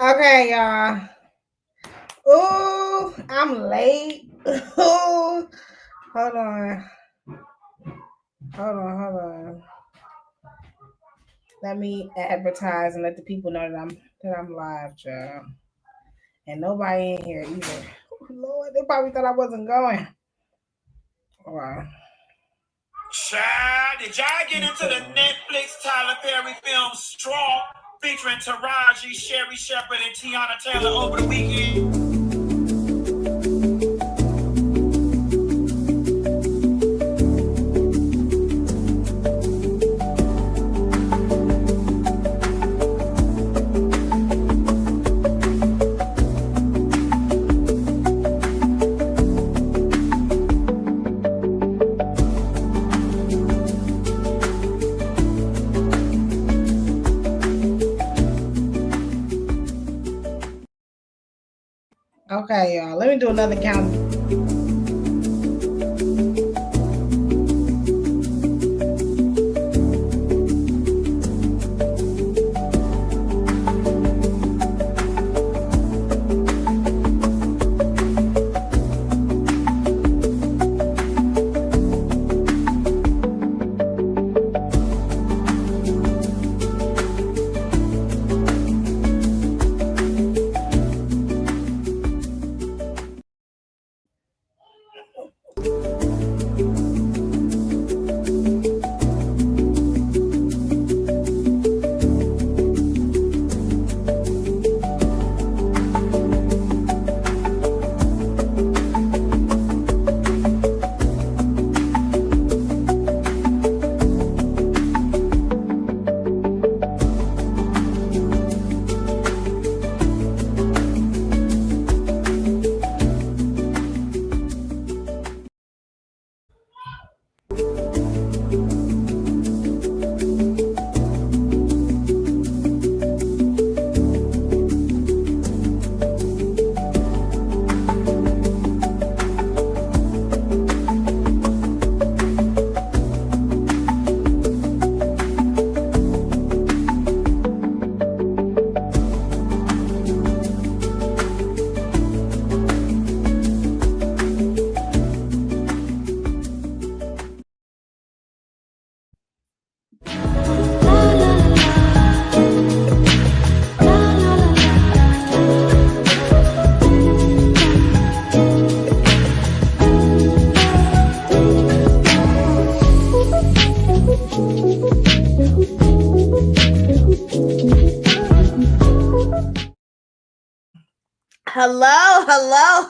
Okay, y'all. Ooh, I'm late. Ooh, hold on. Hold on. Let me advertise and let the people know that I'm live, y'all. And nobody in here either. Oh, Lord, they probably thought I wasn't going. Wow. Child, did y'all get into the Netflix Tyler Perry film Straw featuring Taraji, Sherry Shepherd, and Tiana Taylor over the weekend? Okay, y'all. Let me do another count.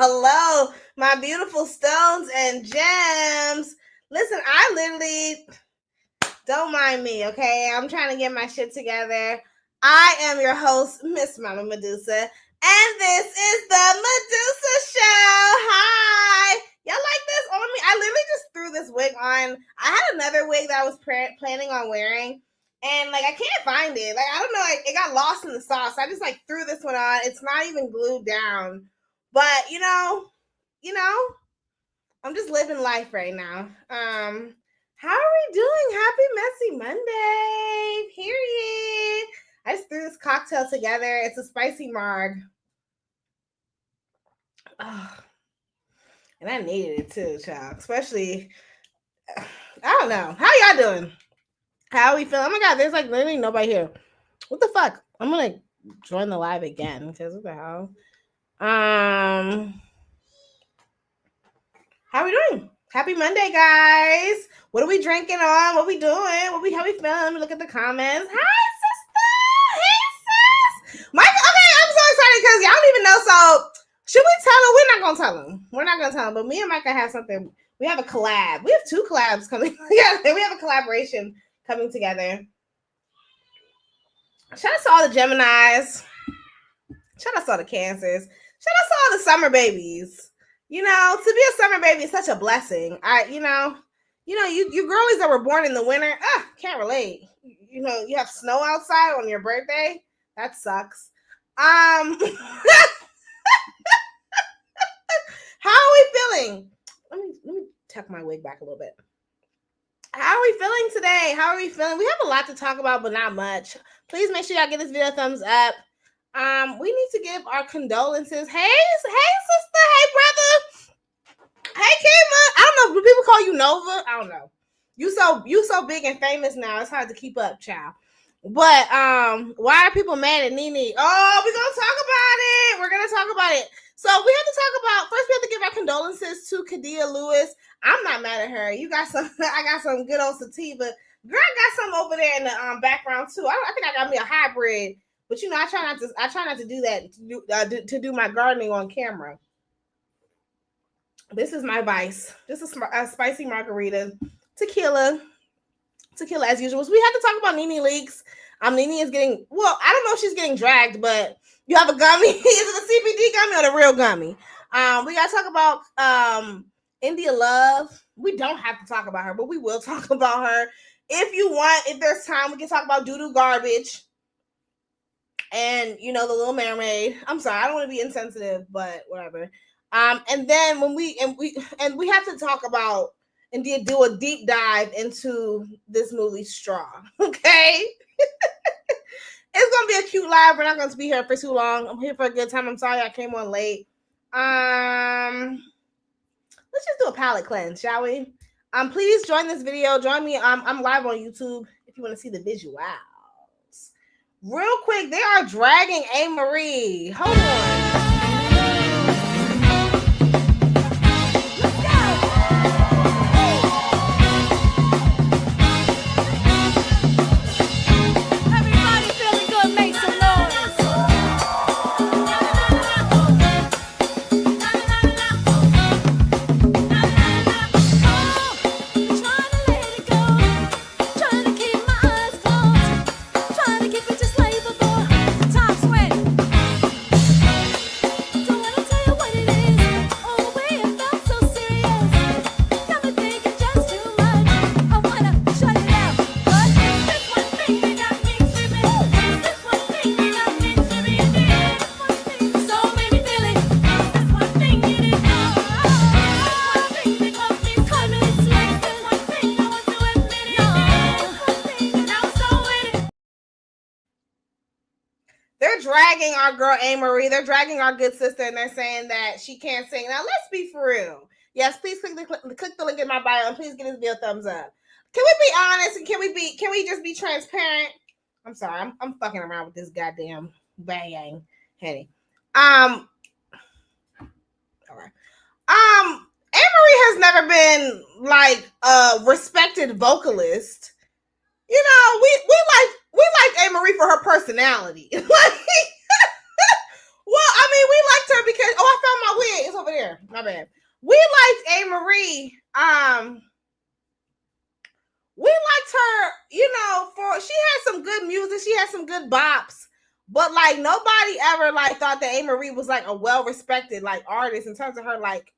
Hello, my beautiful stones and gems. Listen, I literally don't mind me, okay? I'm trying to get my shit together. I am your host, Miss Mama Medusa, and this is the Medusa Show. Hi. Y'all like this on me? I literally just threw this wig on. I had another wig that I was planning on wearing. And I can't find it. I don't know. It got lost in the sauce. I just threw this one on. It's not even glued down. But I'm just living life right now. How are we doing? Happy Messy Monday. Period. I just threw this cocktail together. It's a spicy marg. Oh, and I needed it too, child. Especially, I don't know. How y'all doing? How are we feeling? Oh my God, there's literally nobody here. What the fuck? I'm gonna join the live again because what the hell? How we doing? Happy Monday, guys. What are we drinking on? What we doing? How we feeling? Let me look at the comments. Hi, sister. Hey, sis. Mike, okay, I'm so excited because y'all don't even know. So, should we tell them? We're not going to tell them. We're not going to tell them. But me and Micah have something. We have a collab. We have 2 collabs coming together. We have a collaboration coming together. Shout out to all the Geminis. Shout out to all the Cancers. Shout out to all the summer babies. To be a summer baby is such a blessing. You girlies that were born in the winter, can't relate. You have snow outside on your birthday. That sucks. How are we feeling? Let me tuck my wig back a little bit. How are we feeling today? How are we feeling? We have a lot to talk about, but not much. Please make sure y'all give this video a thumbs up. We need to give our condolences. Hey, sister. Hey, brother. Hey, Kima. I don't know. Do people call you Nova? I don't know. You so big and famous now. It's hard to keep up, child. But why are people mad at Nene? Oh, we're gonna talk about it. We're gonna talk about it. So we have to talk about first. We have to give our condolences to Khadiyah Lewis. I'm not mad at her. You got some. I got some good old sativa. Girl, I got some over there in the background too. I think I got me a hybrid. But you know, I try not to do that to do my gardening on camera. This is my vice. This is a spicy margarita, tequila as usual. So we have to talk about Nene Leakes. Nene is getting I don't know if she's getting dragged, but you have a gummy. Is it a CBD gummy or the real gummy? We gotta talk about India Love. We don't have to talk about her, but we will talk about her. If you want, if there's time, we can talk about doo-doo garbage. And the Little Mermaid. I'm sorry, I don't want to be insensitive, but whatever. And then when we have to talk about and do a deep dive into this movie Straw. Okay. It's gonna be a cute live. We're not gonna be here for too long. I'm here for a good time. I'm sorry I came on late. Let's just do a palate cleanse, shall we? Please join this video. Join me. I'm live on YouTube if you want to see the visuals. Real quick, they are dragging A. Marie. Hold on. Dragging our girl A. Marie. They're dragging our good sister, and they're saying that she can't sing. Now, let's be for real. Yes, please click the link in my bio, and please give this video a thumbs up. Can we be honest, and can we just be transparent? I'm sorry, I'm fucking around with this goddamn bang, Henny. All right. A. Marie has never been like a respected vocalist. We like A. Marie for her personality. Well, I mean, we liked her because I found my wig. It's over there. My bad. We liked A. Marie. We liked her, for she had some good music. She had some good bops. But like nobody ever like thought that A. Marie was like a well-respected like artist in terms of her like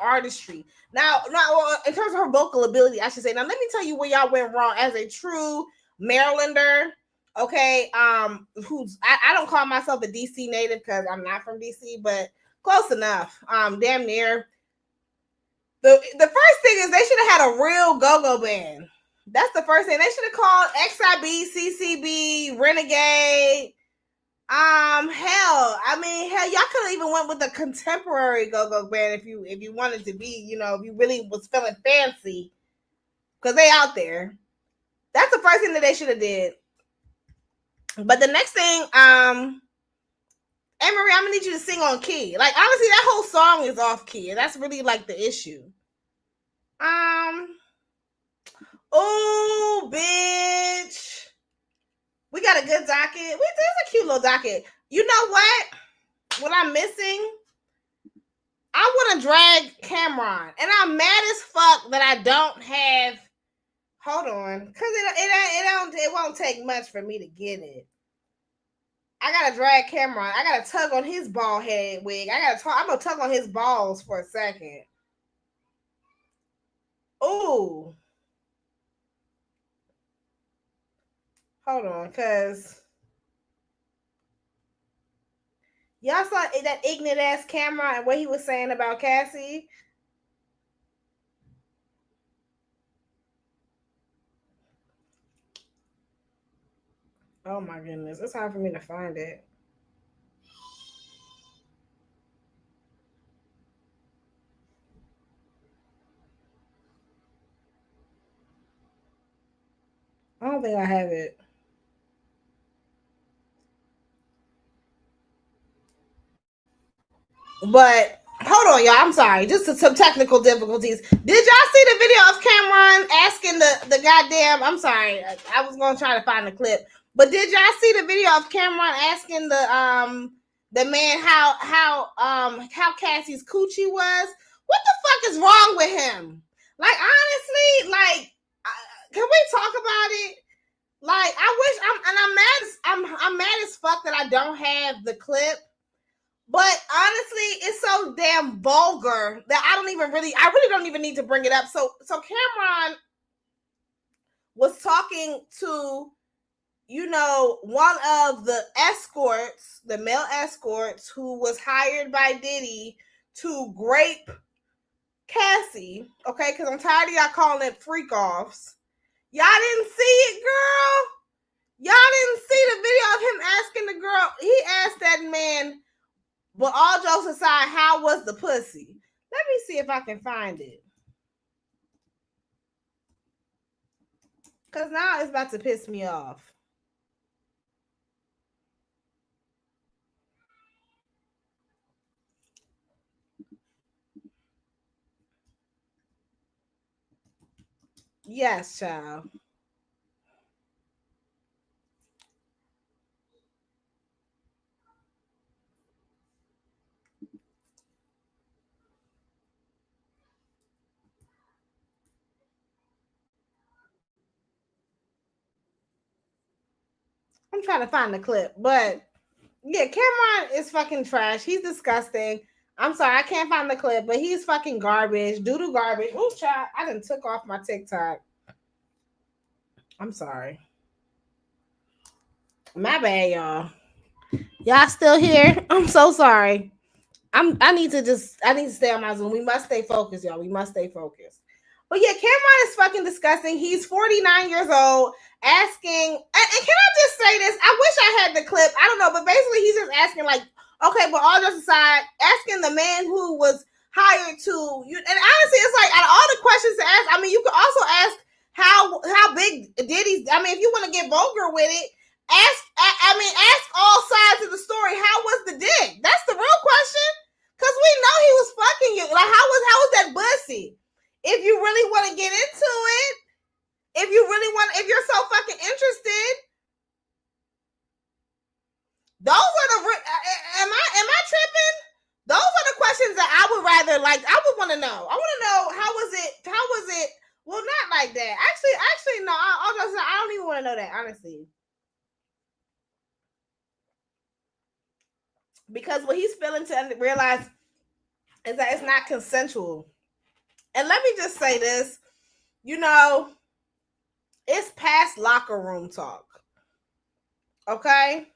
artistry. Now in terms of her vocal ability, I should say. Now let me tell you where y'all went wrong as a true Marylander. Okay, who's I don't call myself a DC native because I'm not from DC, but close enough. Damn near. The first thing is they should have had a real go-go band. That's the first thing. They should have called XIB, CCB, Renegade. Hell, y'all could have even went with a contemporary go-go band if you wanted to be, if you really was feeling fancy, because they out there. That's the first thing that they should have did. But the next thing, Anne Marie, I'm gonna need you to sing on key. Like honestly, that whole song is off key, and that's really like the issue. Oh, bitch. We got a good docket. There's a cute little docket. You know what? What I'm missing? I want to drag Cameron, and I'm mad as fuck that I don't have. Hold on, because it won't take much for me to get it. I gotta drag Cameron. I gotta tug on his bald head wig. I'm gonna tug on his balls for a second. Ooh. Hold on, cause y'all saw that ignorant ass camera and what he was saying about Cassie. Oh my goodness, it's hard for me to find it. don't think I have it. But hold on, y'all. I'm sorry. Just some technical difficulties. Did y'all see the video of Cameron asking the goddamn? I'm sorry. I was gonna try to find the clip. But did y'all see the video of Cameron asking the man how Cassie's coochie was? What the fuck is wrong with him? Like honestly, like can we talk about it? Like I'm mad as fuck that I don't have the clip. But honestly, it's so damn vulgar that I really don't even need to bring it up. So Cameron was talking to, one of the escorts, the male escorts who was hired by Diddy to grape Cassie. Okay, because I'm tired of y'all calling it freak offs. Y'all didn't see it, girl. Y'all didn't see the video of him asking the girl. He asked that man. But all jokes aside, how was the pussy? Let me see if I can find it. Because now it's about to piss me off. Yes, child. I'm trying to find the clip, but yeah, Cameron is fucking trash. He's disgusting. I'm sorry, I can't find the clip, but he's fucking garbage. Doodle garbage. Ooh, child, I done took off my TikTok. I'm sorry. My bad, y'all. Y'all still here? I'm so sorry. I need to stay on my Zoom. We must stay focused, y'all. We must stay focused. But yeah, Cameron is fucking disgusting. He's 49 years old, asking, and can I just say this? I wish I had the clip. I don't know, but basically he's just asking, like, okay, but all jokes aside, asking the man who was hired to you. And honestly, it's like out of all the questions to ask, I mean, you could also ask how big Diddy's. I mean, if you want to get vulgar with it, ask all sides of the story. How was the dick? That's the real question. Cause we know he was fucking you. Like, how was that pussy? If you really want to get into it, if you're so fucking interested, those are the. Am I tripping? Those are the questions that I would rather like. I would want to know. I want to know how was it? Well, not like that. Actually, no. I don't even want to know that, honestly. Because what he's failing to realize is that it's not consensual. And let me just say this, it's past locker room talk. Okay?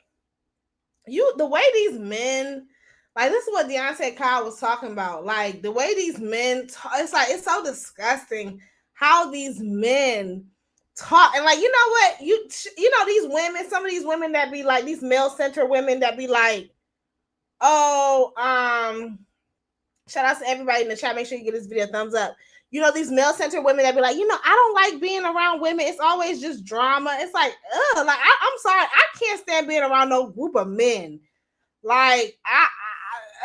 The way these men, like, this is what Deontay Kyle was talking about. Like, the way these men talk, it's so disgusting how these men talk. And like, you know what? These women, some of these women that be like, these male-centered women that be like, shout out to everybody in the chat. Make sure you give this video a thumbs up. These male-centered women that be like, I don't like being around women. It's always just drama. It's like, ugh. Like, I'm sorry. I can't stand being around no group of men. Like,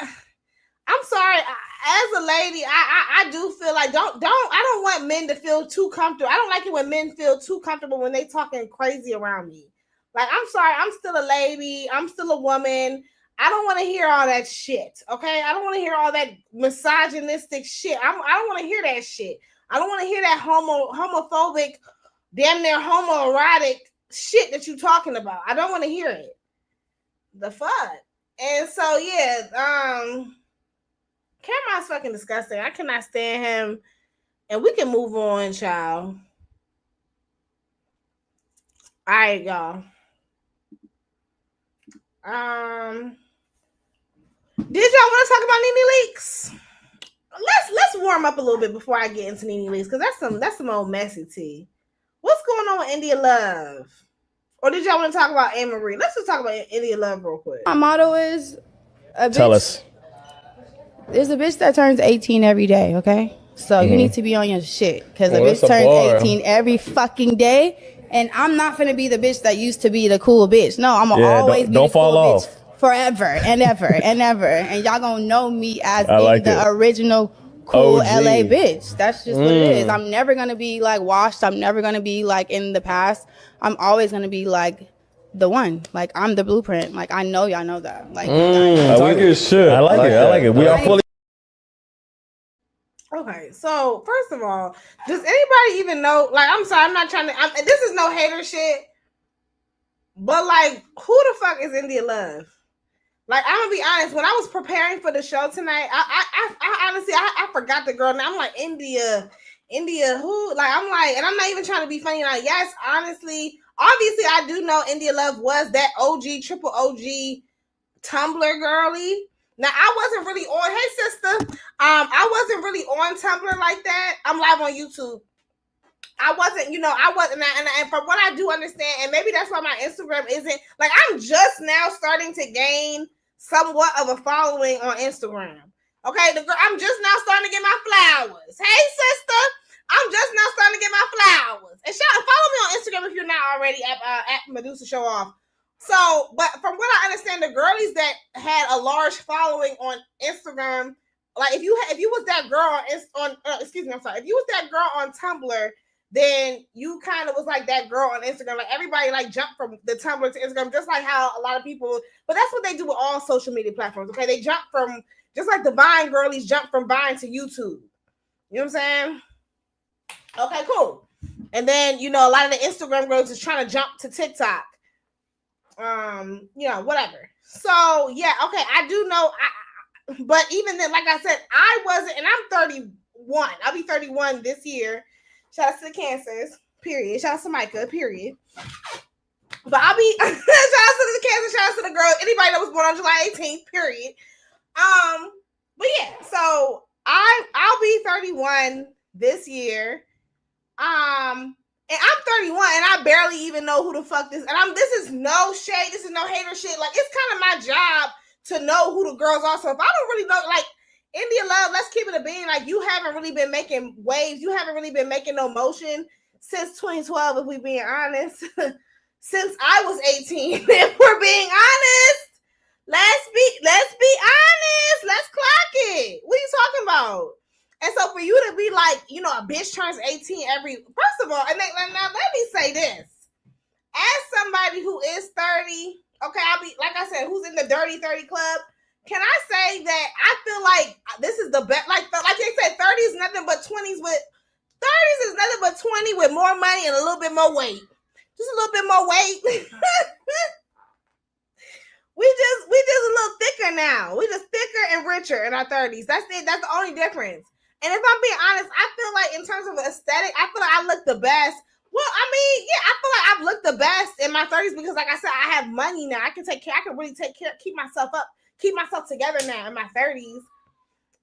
I'm sorry. As a lady, I do feel like I don't want men to feel too comfortable. I don't like it when men feel too comfortable when they talking crazy around me. Like, I'm sorry. I'm still a lady. I'm still a woman. I don't want to hear all that shit, okay? I don't want to hear all that misogynistic shit. I don't want to hear that shit. I don't want to hear that homophobic, damn near homoerotic shit that you talking about. I don't want to hear it. The fuck? And so, yeah, Cameron's fucking disgusting. I cannot stand him. And we can move on, child. All right, y'all. Did y'all want to talk about Nene Leakes? Let's warm up a little bit before I get into Nene Leakes, because that's some old messy tea. What's going on with India Love? Or did y'all want to talk about Anne Marie? Let's just talk about India Love real quick. My motto is tell us. There's a bitch that turns 18 every day, okay? So you need to be on your shit, because a bitch turns 18 every fucking day. And I'm not finna be the bitch that used to be the cool bitch. No, I'm gonna always be the cool bitch forever and ever and ever. And y'all gonna know me as the original cool OG. LA bitch. That's just what it is. I'm never gonna be like washed. I'm never gonna be like in the past. I'm always gonna be like the one. Like I'm the blueprint. Like I know y'all know that. Like talk your shit. I like it. I like it. We are fully. Okay, so first of all, does anybody even know? Like, I'm sorry, I'm not trying to. This is no hater shit, but like, who the fuck is India Love? Like, I'm gonna be honest. When I was preparing for the show tonight, I honestly I forgot the girl. And I'm like, India, who? Like, I'm like, and I'm not even trying to be funny. Like, yes, honestly, obviously, I do know India Love was that OG, triple OG Tumblr girly. Now, I wasn't really on, hey, sister, I wasn't really on Tumblr like that. I'm live on YouTube. I wasn't, and from what I do understand, and maybe that's why my Instagram isn't, like, I'm just now starting to gain somewhat of a following on Instagram. Okay, I'm just now starting to get my flowers. Hey, sister, I'm just now starting to get my flowers. And follow me on Instagram if you're not already at Medusa Show Off. So, but from what I understand, the girlies that had a large following on Instagram, like if you was that girl if you was that girl on Tumblr, then you kind of was like that girl on Instagram. Like everybody like jumped from the Tumblr to Instagram, just like how a lot of people. But that's what they do with all social media platforms. Okay, they jump from just like the Vine girlies jump from Vine to YouTube. You know what I'm saying? Okay, cool. And then a lot of the Instagram girls is trying to jump to TikTok. Whatever. So yeah, okay, I do know. But even then, like I said, I wasn't, and I'm 31. I'll be 31 this year. Shout out to the cancers, period. Shout out to Micah, period. But I'll be shout out to the cancers, shout out to the girls, anybody that was born on July 18th, period. But yeah, so I'll be 31 this year. And I'm 31 and I barely even know who the fuck this. And this is no shade. This is no hater shit. Like, it's kind of my job to know who the girls are. So if I don't really know, like, India Love, let's keep it a bean. Like, you haven't really been making waves. You haven't really been making no motion since 2012, if we being honest. Since I was 18, if we're being honest. Let's be honest. Let's clock it. What are you talking about? And so for you to be like, a bitch turns 18 first of all, and now let me say this. As somebody who is 30, okay, I'll be, like I said, who's in the Dirty 30 Club, can I say that I feel like this is the best, like they said, 30 is nothing but 20s with, 30s is nothing but 20 with more money and a little bit more weight. Just a little bit more weight. We just a little thicker now. We just thicker and richer in our 30s. That's it. That's the only difference. And if I'm being honest, I feel like in terms of aesthetic, I feel like I look the best. Well, I mean, yeah, I feel like I've looked the best in my 30s because, like I said, I have money now. I can take care. I can really take care, keep myself together now in my 30s.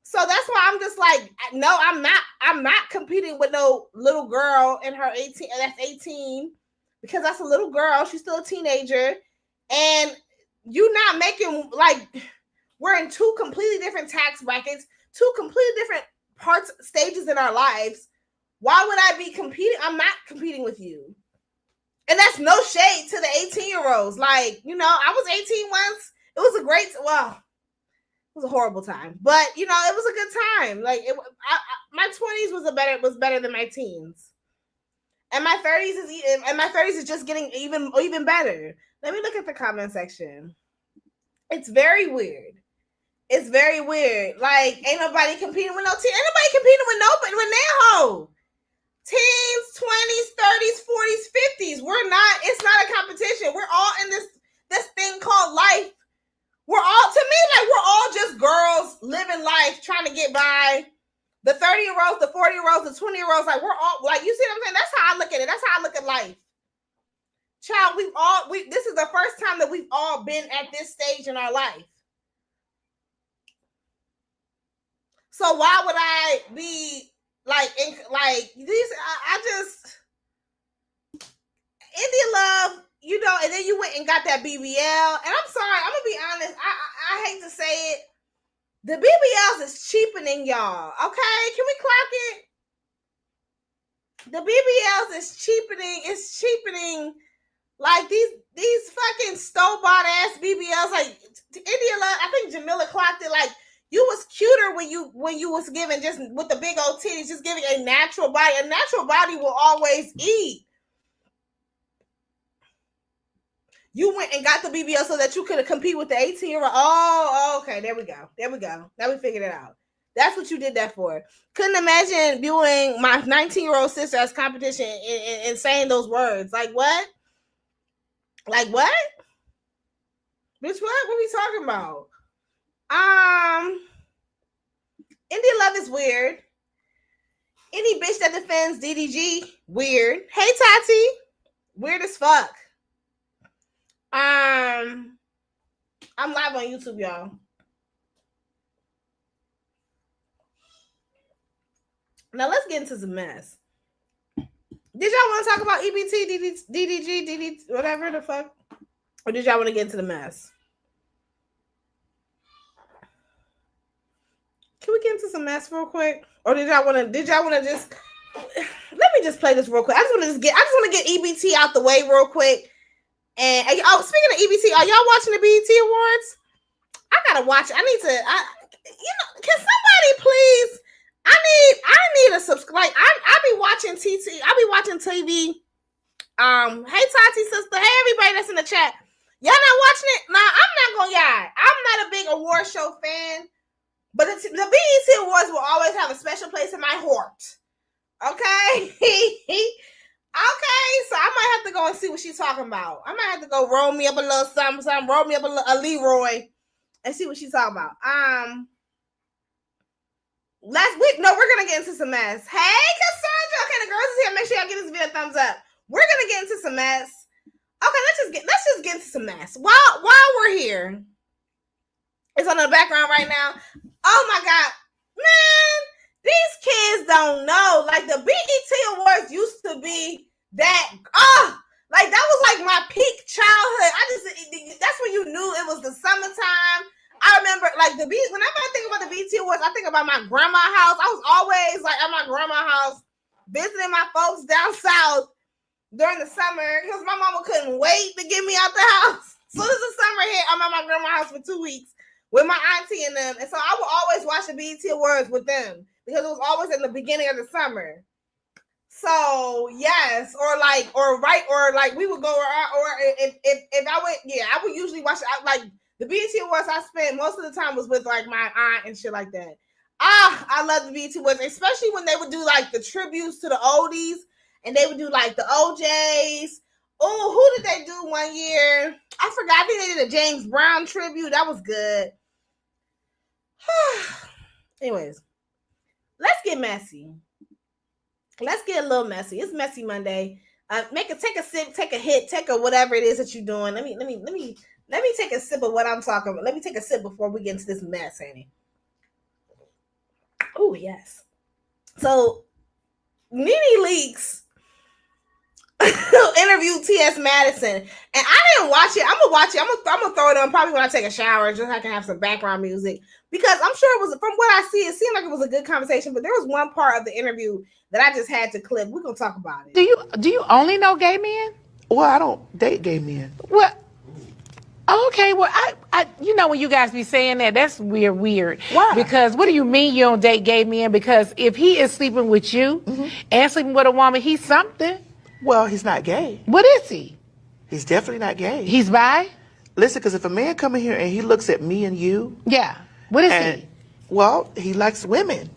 So that's why I'm just like, no, I'm not competing with no little girl in her 18. That's 18 because that's a little girl. She's still a teenager, and you're not making, like, we're in two completely different tax brackets, two completely different stages in our lives. Why would I be competing? I'm not competing with you. And that's no shade to the 18-year-olds. Like, I was 18 once. It was it was a horrible time, but it was a good time. Like, my 20s was better than my teens, and my 30s is just getting even better. Let me look at the comment section. It's very weird. It's very weird. Like, ain't nobody competing with no teen. Ain't nobody competing with nobody with Neho. Teens, 20s, 30s, 40s, 50s. It's not a competition. We're all in this thing called life. We're all just girls living life, trying to get by. The 30-year-olds, the 40-year-olds, the 20-year-olds, like, we're all, like, you see what I'm saying? That's how I look at it. That's how I look at life. Child, this is the first time that we've all been at this stage in our life. So why would I be like these? I just, India Love, and then you went and got that BBL. And I'm sorry, I'm gonna be honest. I hate to say it. The BBLs is cheapening y'all. Okay, can we clock it? The BBLs is cheapening. It's cheapening. Like these fucking store-bought ass BBLs. Like India Love, I think Jamila clocked it. Like you was cuter when you was given just with the big old titties, just giving a natural body. A natural body will always eat. You went and got the BBL so that you could compete with the 18-year-old. Oh, okay. There we go. Now we figured it out. That's what you did that for. Couldn't imagine viewing my 19-year-old sister as competition and saying those words. Like what? Like what? Bitch, what? What are we talking about? India Love is weird. Any bitch that defends DDG, weird. Hey, Tati. Weird as fuck. I'm live on YouTube, y'all. Now let's get into some mess. Did y'all want to talk about EBT, DDG, whatever the fuck? Or did y'all want to get into the mess? Can we get into some mess real quick? Or did y'all want to just let me just play this real quick. I just want to get EBT out the way real quick. And speaking of EBT, are y'all watching the BET Awards? I gotta watch it. Can somebody please? I need a subscribe. I be watching TT. I be watching TV. Hey Tati sister. Hey everybody that's in the chat. Y'all not watching it? Nah, I'm not gonna lie. I'm not a big award show fan, but the BET Awards will always have a special place in my heart. Okay. Okay, so I might have to go and see what she's talking about. I might have to go roll me up a little something, roll me up a Leroy, and see what she's talking about. Last week, no, we're gonna get into some mess. Hey, Cassandra. Okay, the girls is here. Make sure y'all give this video a thumbs up. We're gonna get into some mess. Okay, let's just get into some mess. While we're here, it's on the background right now. Oh my god, man. These kids don't know. Like the BET Awards used to be that. Like that was like my peak childhood. That's when you knew it was the summertime. I remember like whenever I think about the BET Awards, I think about my grandma's house. I was always like at my grandma's house visiting my folks down south during the summer because my mama couldn't wait to get me out the house. As soon as the summer hit, I'm at my grandma's house for 2 weeks with my auntie and them. And so I would always watch the BET Awards with them. Because it was always in the beginning of the summer. So yes, or we would go or if I went, yeah, I would usually watch it. Like the BET Awards I spent most of the time was with like my aunt and shit like that. I love the BET Awards, especially when they would do like the tributes to the oldies and they would do like the OJs. Oh, who did they do one year? I forgot. I think they did a James Brown tribute. That was good. Anyways. Let's get messy. Let's get a little messy. It's Messy Monday. Take a sip, take a hit, take a whatever it is that you're doing. Let me take a sip of what I'm talking about. Let me take a sip before we get into this mess, Annie. Oh yes. So Nene Leakes interviewed T.S. Madison, and I didn't watch it. I'm gonna watch it. I'm gonna throw it on probably when I take a shower, just so I can have some background music. Because I'm sure it was, from what I see, it seemed like it was a good conversation. But there was one part of the interview that I just had to clip. We're gonna talk about it. Do you only know gay men? Well, I don't date gay men. Well, okay. Well, I when you guys be saying that, that's weird. Why? Because what do you mean you don't date gay men? Because if he is sleeping with you and sleeping with a woman, he's something. Well, he's not gay. What is he? He's definitely not gay. He's bi? Listen, because if a man come in here and he looks at me and you. Yeah. What is he? Well, he likes women.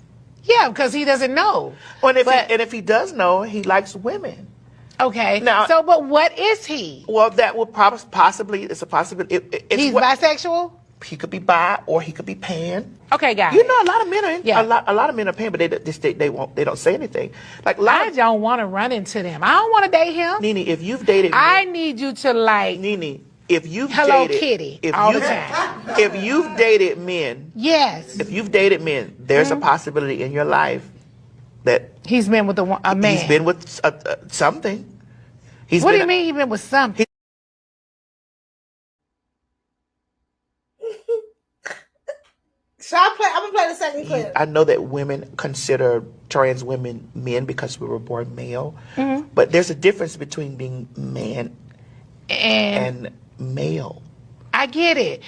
Yeah, because he doesn't know. Well, and if he does know, he likes women. Okay. Now, but what is he? Well, that would possibly, it's a possibility. He's bisexual? He could be bi or he could be pan. Okay, guys. You know, a lot of men are a lot of men are pan, but they don't say anything. Like I don't want to run into them. I don't want to date him. Nene, if you've dated, I need you to like Nene. If you've Hello dated, Kitty all the time. If you've dated men, yes. If you've dated men, there's a possibility in your life that he's been with a man. He's been with something. What do you mean he's been with something? I'm gonna play the second clip. I know that women consider trans women men because we were born male, but there's a difference between being man and male. I get it.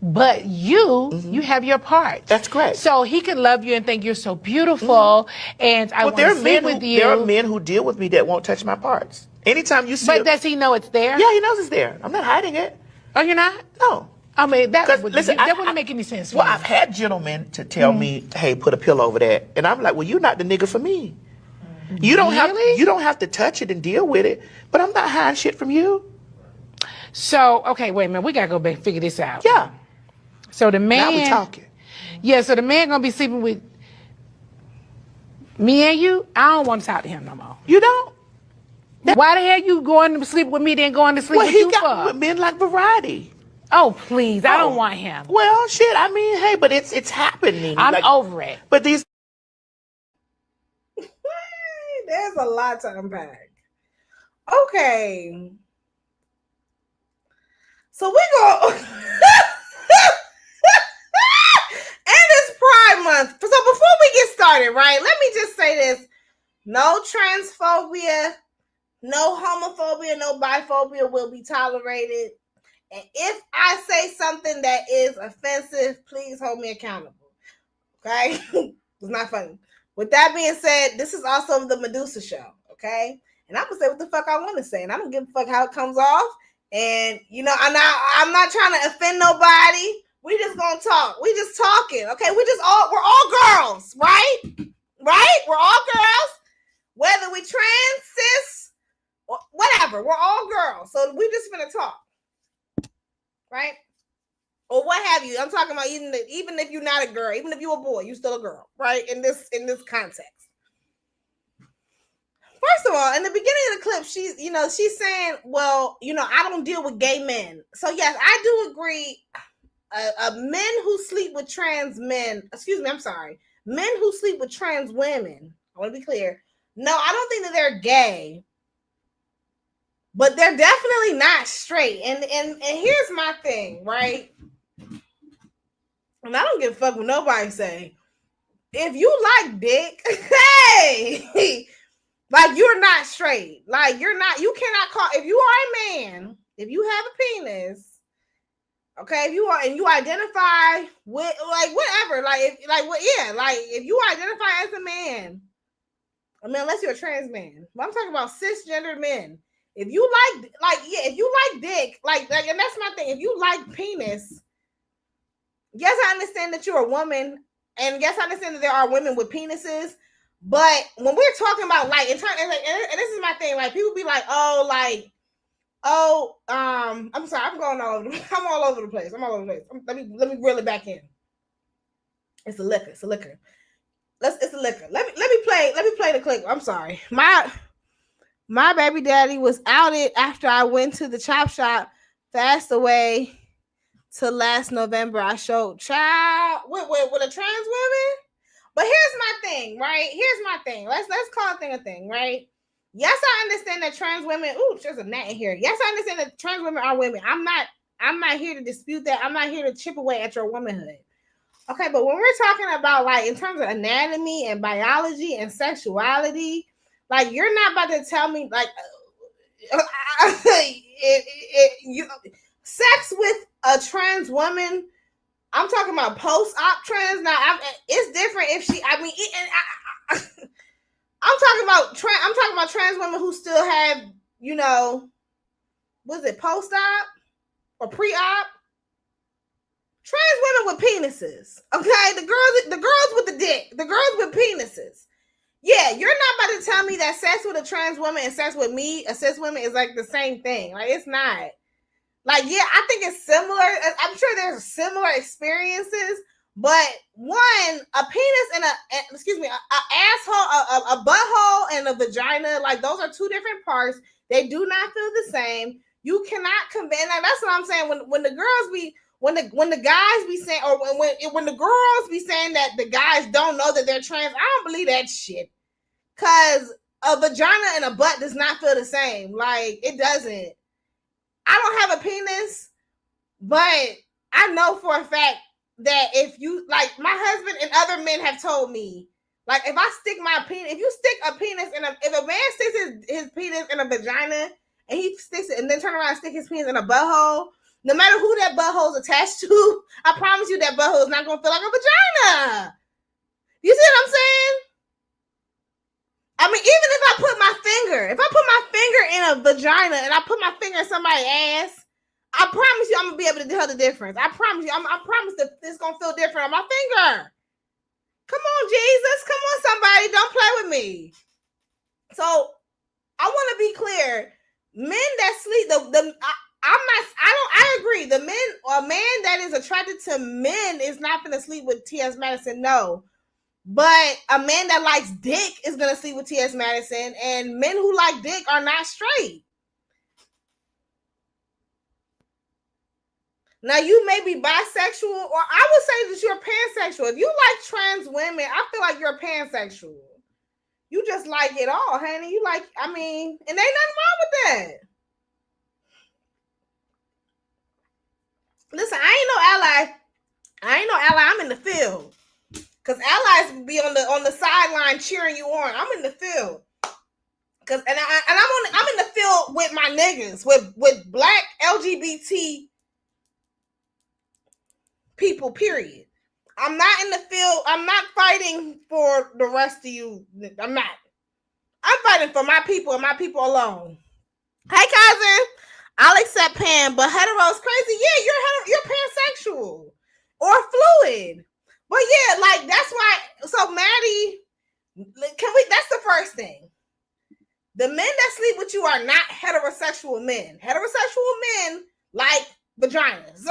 But you have your part. That's correct. So he can love you and think you're so beautiful, and I want to sit with you. There are men who deal with me that won't touch my parts. Anytime you see But does he know it's there? Yeah, he knows it's there. I'm not hiding it. Oh, you're not? No. I mean, that wouldn't make any sense. Well, I've had gentlemen to tell me, hey, put a pillow over that. And I'm like, well, you're not the nigga for me. You don't have to touch it and deal with it, but I'm not hiding shit from you. So, okay, wait a minute. We got to go back and figure this out. Yeah. So the man... Now we talking. Yeah, so the man going to be sleeping with me and you? I don't want to talk to him no more. You don't? Why the hell you going to sleep with me then going to sleep with you for? Men like variety. Oh, please. I don't want him. Well, shit. I mean, hey, but it's happening. I'm over it. But these... There's a lot to unpack. Okay. So we go... And it's Pride Month. So before we get started, right, let me just say this. No transphobia, no homophobia, no biphobia will be tolerated. And if I say something that is offensive, please hold me accountable. Okay? It's not funny. With that being said, this is also the Medusa show. Okay? And I'm going to say what the fuck I want to say. And I don't give a fuck how it comes off. And, you know, I'm not trying to offend nobody. We just gonna talk. We just talking, okay? We're all girls, right? Right? We're all girls. Whether we trans, cis, or whatever, we're all girls. So we just gonna talk, right? Or what have you? I'm talking about even if you're not a girl, even if you're a boy, you're still a girl, right? In this context. First of all, in the beginning of the clip, she's saying, well, I don't deal with gay men. So yes, I do agree. Men who sleep with trans men, men who sleep with trans women, I want to be clear. No, I don't think that they're gay, but they're definitely not straight. And here's my thing, right? And I don't give a fuck what nobody say. If you like dick, hey, like you're not straight. Like you cannot call, if you are a man, if you have a penis, okay, if you are and you identify with like whatever, if you identify as a man, I mean, unless you're a trans man, but I'm talking about cisgender men. If you if you like dick, like, and that's my thing. If you like penis, yes, I understand that you're a woman, and yes, I understand that there are women with penises. But when we're talking about and this is my thing, like people be like, I'm sorry, I'm all over the place. Let me reel it back in. It's a liquor. It's a liquor. Let me play the clip. I'm sorry. My baby daddy was outed after I went to the chop shop, passed away till last November. I showed child with a trans woman. But here's my thing, right? Let's call a thing, right? Yes, I understand that trans women. Ooh, there's a gnat in here. Yes, I understand that trans women are women. I'm not here to dispute that. I'm not here to chip away at your womanhood. Okay, but when we're talking about in terms of anatomy and biology and sexuality, you're not about to tell me sex with a trans woman. I'm talking about post-op trans. Now, it's different if she. I mean, I'm talking about trans women who still have, was it post-op or pre-op? Trans women with penises. Okay, the girls with the dick, the girls with penises. Yeah, you're not about to tell me that sex with a trans woman and sex with me, a cis woman, is the same thing. It's not. Yeah, I think it's similar. I'm sure there's similar experiences, but one, a penis and an asshole, a butthole and a vagina, those are two different parts. They do not feel the same. You cannot convey. That's what I'm saying. When the girls be, when the guys be saying, or when the girls be saying that the guys don't know that they're trans, I don't believe that shit. Cause a vagina and a butt does not feel the same. It doesn't. I don't have a penis, but I know for a fact that if you like, my husband and other men have told me, like, if I stick my penis, if you stick a penis in a, if a man sticks his penis in a vagina and he sticks it and then turn around and stick his penis in a butthole, no matter who that butthole is attached to, I promise you that butthole is not going to feel like a vagina. You see what I'm saying? I mean, even if I put my finger in a vagina and I put my finger in somebody's ass, I promise you I'm going to be able to tell the difference. I promise you. I promise that it's going to feel different on my finger. Come on, Jesus. Come on, somebody. Don't play with me. So I want to be clear. Men that sleep, I agree. A man that is attracted to men is not going to sleep with T.S. Madison. No. But a man that likes dick is going to sleep with T.S. Madison, and men who like dick are not straight. Now, you may be bisexual, or I would say that you're pansexual. If you like trans women, I feel like you're pansexual. You just like it all, honey. You like, I mean, and ain't nothing wrong with that. Listen, I ain't no ally. I'm in the field. Because allies be on the sideline cheering you on. I'm in the field. I'm in the field with my niggas, with black LGBT people, period. I'm not in the field. I'm not fighting for the rest of you. I'm not. I'm fighting for my people and my people alone. Hey, cousin. I'll accept pan, but hetero is crazy. Yeah, you're pansexual or fluid. But yeah, like, that's why. So Maddie, that's the first thing. The men that sleep with you are not heterosexual men. Heterosexual men like vaginas.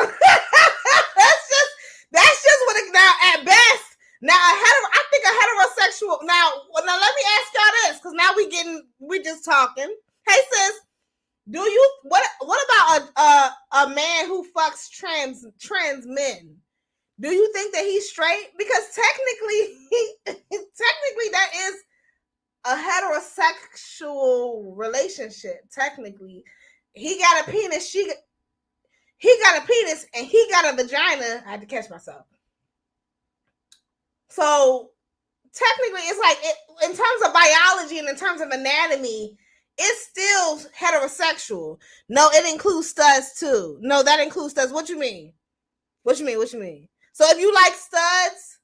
That's just what it, now at best. Now I think a heterosexual. Now let me ask y'all this, because now we just talking. Hey sis, what about a man who fucks trans men? Do you think that he's straight? Because technically that is a heterosexual relationship. Technically, he got a penis. He got a penis and he got a vagina. I had to catch myself. So technically, it's like in terms of biology and in terms of anatomy, it's still heterosexual. No, it includes studs too. No, that includes studs. What you mean? What you mean? So if you like studs,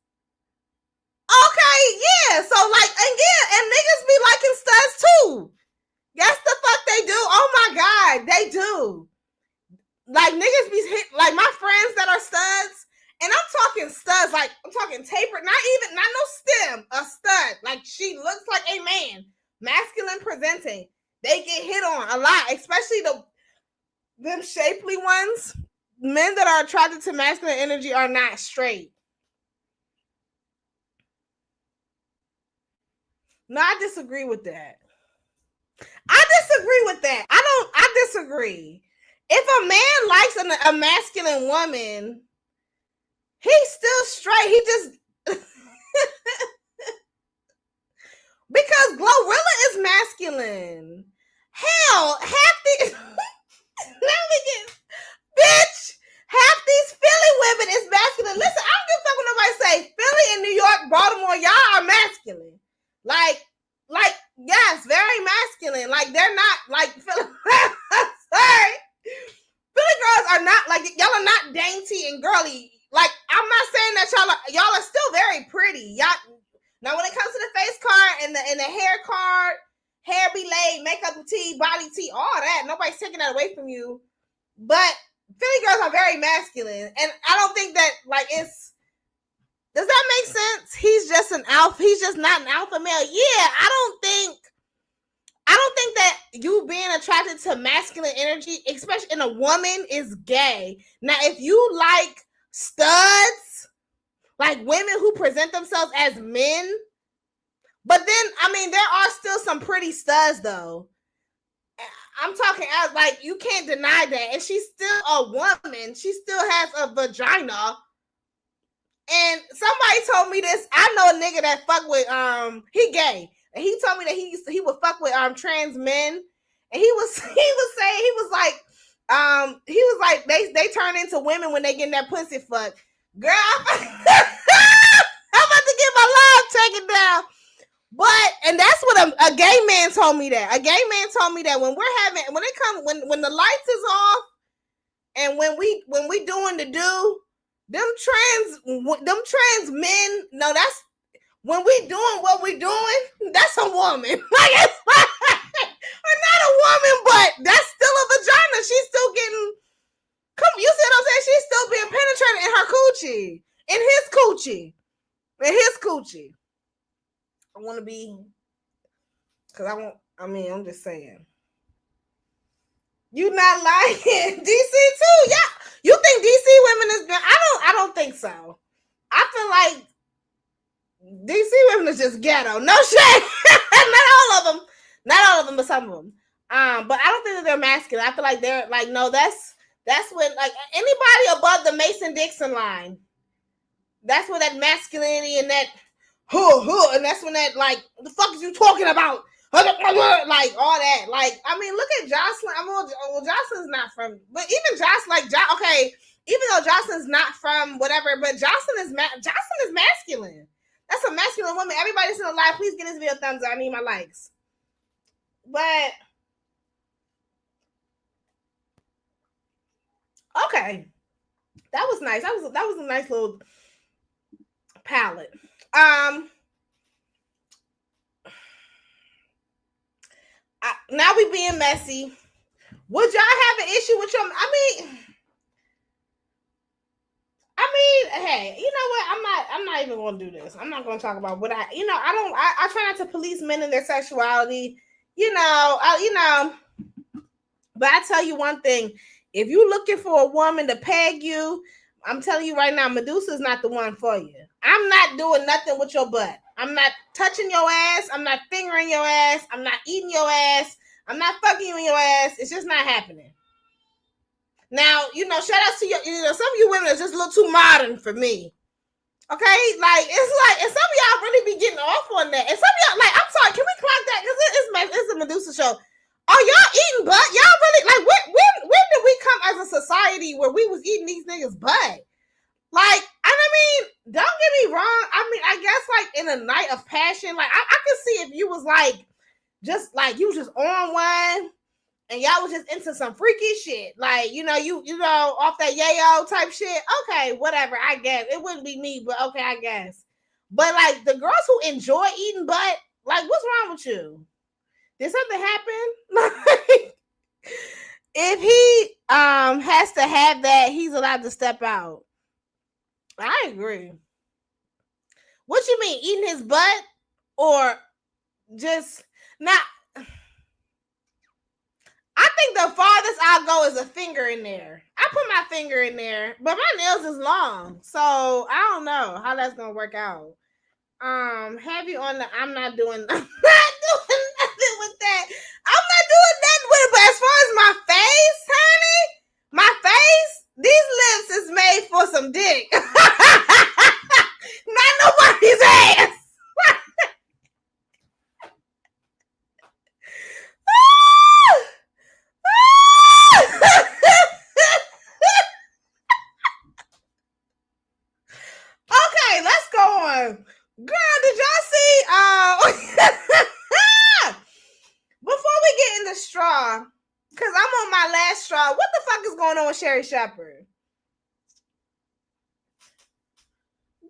okay, yeah. So like, and niggas be liking studs too. That's the fuck they do. Oh my God, they do. Like, niggas be hit, like my friends that are studs, and I'm talking studs, like I'm talking tapered, not no stem, a stud. Like, she looks like a man, masculine presenting. They get hit on a lot, especially them shapely ones. Men that are attracted to masculine energy are not straight. No, I disagree with that. I disagree. If a man likes a masculine woman, he's still straight. He just because Glorilla is masculine. Hell, half these bitch, half these Philly women is masculine. Listen, I don't give a fuck when nobody say Philly and New York, Baltimore, y'all are masculine. Like, yes, very masculine. Like, they're not like Philly. Sorry. Philly girls are not like, y'all are not dainty and girly. Like, I'm not saying that y'all are still very pretty. Y'all, now when it comes to the face card and the hair card, hair be laid, makeup tea, body tea, all that, nobody's taking that away from you. But Philly girls are very masculine, and I don't think that like it's. Does that make sense? He's just not an alpha male. Yeah, I don't think that you being attracted to masculine energy, especially in a woman, is gay. Now, if you like studs, like women who present themselves as men, but then, I mean, there are still some pretty studs, though. I'm talking as, like, you can't deny that. And she's still a woman. She still has a vagina. And somebody told me this. I know a nigga that fuck with, he gay. And he told me that he would fuck with trans men. And he was like they turn into women when they get in that pussy fuck. Girl, I'm about to get my live taken down. But, and that's what a gay man told me that. A gay man told me that when the lights is off and when we doing the do, them trans men, no, that's when we doing what we doing, that's a woman. Like, it's not a woman, but that's still a vagina. She's still getting, you see what I'm saying? She's still being penetrated in her coochie. In his coochie. I want to be, because I'm just saying. You not lying. DC too. Yeah. You think DC women is good? I don't think so. I feel like DC women is just ghetto. No shit. Not all of them, but some of them. But I don't think that they're masculine. I feel like they're like, no, that's when, like, anybody above the Mason-Dixon line. That's where that masculinity and that and that's when that, like, the fuck is you talking about? Like, all that. Like, I mean, look at Jocelyn. Well, Jocelyn's not from, but even Jocelyn, okay, even though Jocelyn's not from whatever, but Jocelyn is masculine. That's a masculine woman. Everybody that's in the live, please give this video a thumbs up. I need my likes. But okay, that was nice. That was a nice little palette. Now we being messy. Would y'all have an issue with your? I mean, hey, you know what? I'm not even gonna do this. I'm not gonna talk about what I try not to police men and their sexuality. But I tell you one thing: if you're looking for a woman to peg you, I'm telling you right now, Medusa is not the one for you. I'm not doing nothing with your butt. I'm not touching your ass. I'm not fingering your ass. I'm not eating your ass. I'm not fucking you in your ass. It's just not happening. Now, shout out to some of you women are just a little too modern for me. Okay? Like, it's like, and some of y'all really be getting off on that. And some of y'all, like, I'm sorry, can we clock that? Because it's a Medusa show. Are y'all eating butt? Y'all really, like, when did we come as a society where we was eating these niggas' butt? Like, I mean, don't get me wrong. I mean, I guess, like, in a night of passion, like, I could see if you was, like, just, like, you was just on one, and y'all was just into some freaky shit. Like, you off that yayo type shit. Okay, whatever, I guess. It wouldn't be me, but okay, I guess. But, like, the girls who enjoy eating butt, like, what's wrong with you? Did something happen? Like, if he has to have that, he's allowed to step out. I agree. What you mean, eating his butt or just not? I think the farthest I'll go is a finger in there. I put my finger in there, but my nails is long, so I don't know how that's gonna work out. Have you on the? I'm not doing nothing with that. I'm not doing nothing with it. But as far as my face, honey, my face, these lips is made for some dick. Not nobody's ass. Okay, let's go on. Girl, did y'all see? Before we get in the straw, because I'm on my last straw, what the fuck is going on with Sherri Shepherd?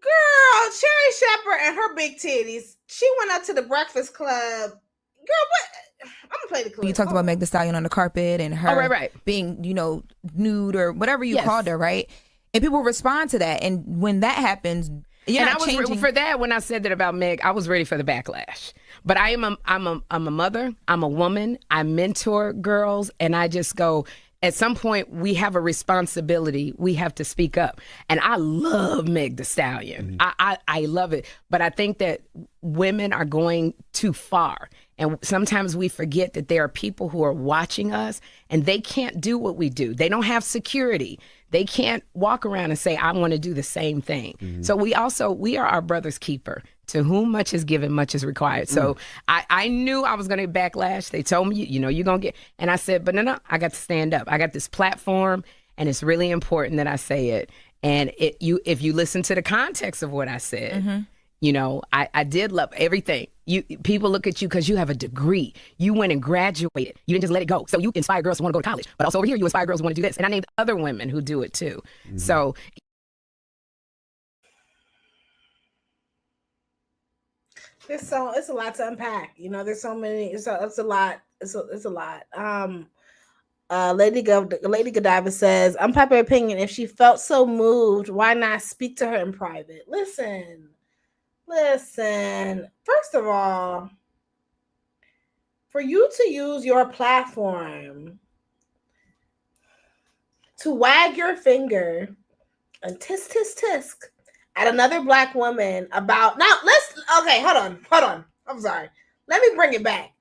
Girl, Sherri Shepherd and her big titties. She went up to the Breakfast Club. Girl, what? I'm gonna play the clip. You talked about Meg Thee Stallion on the carpet and her being, nude or whatever you called her, right? And people respond to that. And when that happens, for that, when I said that about Meg, I was ready for the backlash. But I'm a mother. I'm a woman. I mentor girls, and I just go. At some point, we have a responsibility. We have to speak up. And I love Meg Thee Stallion. I love it. But I think that women are going too far. And sometimes we forget that there are people who are watching us and they can't do what we do. They don't have security. They can't walk around and say, I want to do the same thing. Mm-hmm. So we are our brother's keeper. To whom much is given, much is required. So I knew I was going to get backlash. They told me, you're going to get, and I said, but no, I got to stand up. I got this platform and it's really important that I say it. And if you listen to the context of what I said, you know, I did love everything. People look at you because you have a degree. You went and graduated. You didn't just let it go. So you inspire girls to want to go to college. But also over here, you inspire girls who want to do this. And I named other women who do it too. So it's a lot to unpack. You know, there's so many. It's a lot. It's a lot. Lady Godiva says, unpopular opinion, if she felt so moved, why not speak to her in private? Listen. First of all, for you to use your platform to wag your finger and tisk at another Black woman about hold on. I'm sorry. Let me bring it back.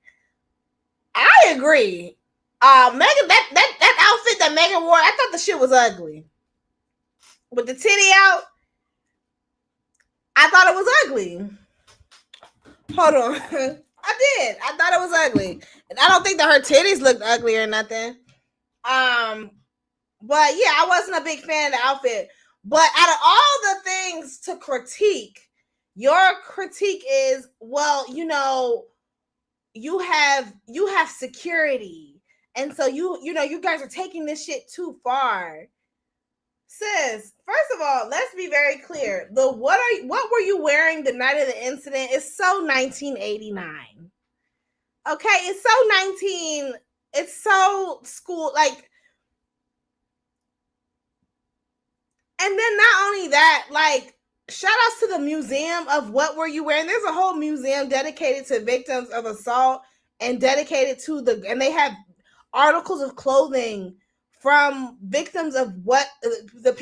I agree. Megan, that outfit that Megan wore, I thought the shit was ugly. With the titty out, I thought it was ugly. Hold on. I did. I thought it was ugly. And I don't think that her titties looked ugly or nothing. But yeah, I wasn't a big fan of the outfit. But out of all the things to critique, your critique is, well, you know, you have security. And so you guys are taking this shit too far. Sis, first of all, let's be very clear. What were you wearing the night of the incident is so 1989. Okay, it's so school, like, and then not only that, like, shout outs to the museum of what were you wearing. There's a whole museum dedicated to victims of assault and dedicated to and they have articles of clothing from victims of what the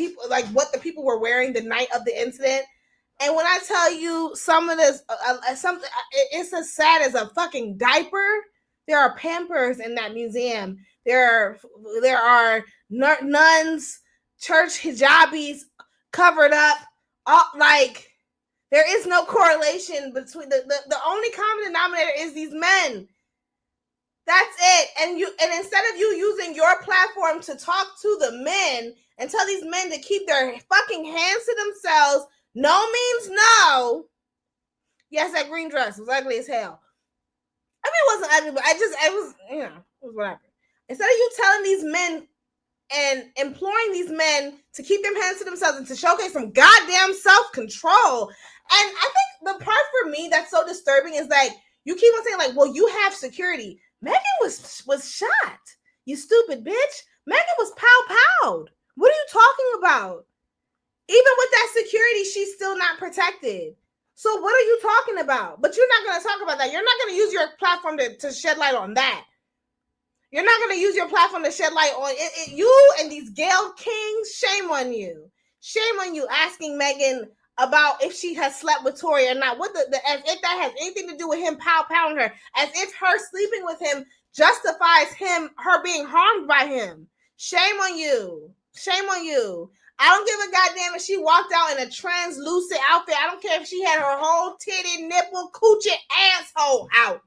people were wearing the night of the incident. And when I tell you some of this, it's as sad as a fucking diaper. There are Pampers in that museum. There are nuns, church hijabis covered up. Like, there is no correlation between the only common denominator is these men. That's it. And instead of you using your platform to talk to the men and tell these men to keep their fucking hands to themselves, no means no. Yes, that green dress was ugly as hell. I mean, it wasn't ugly, but it was whatever. Instead of you telling these men and imploring these men to keep their hands to themselves and to showcase some goddamn self-control. And I think the part for me that's so disturbing is like, you keep on saying like, well, you have security. Megan was shot. You stupid bitch. Megan was pow-powed. What are you talking about? Even with that security, she's still not protected. So what are you talking about? But you're not going to talk about that. You're not going to use your platform to shed light on that. You're not going to use your platform to shed light on it. You and these Gayle Kings, shame on you. Shame on you asking Megan about if she has slept with Tory or not. As if that has anything to do with him pow-powing her. As if her sleeping with him justifies her being harmed by him. Shame on you. Shame on you. I don't give a goddamn if she walked out in a translucent outfit. I don't care if she had her whole titty, nipple, coochie, asshole out.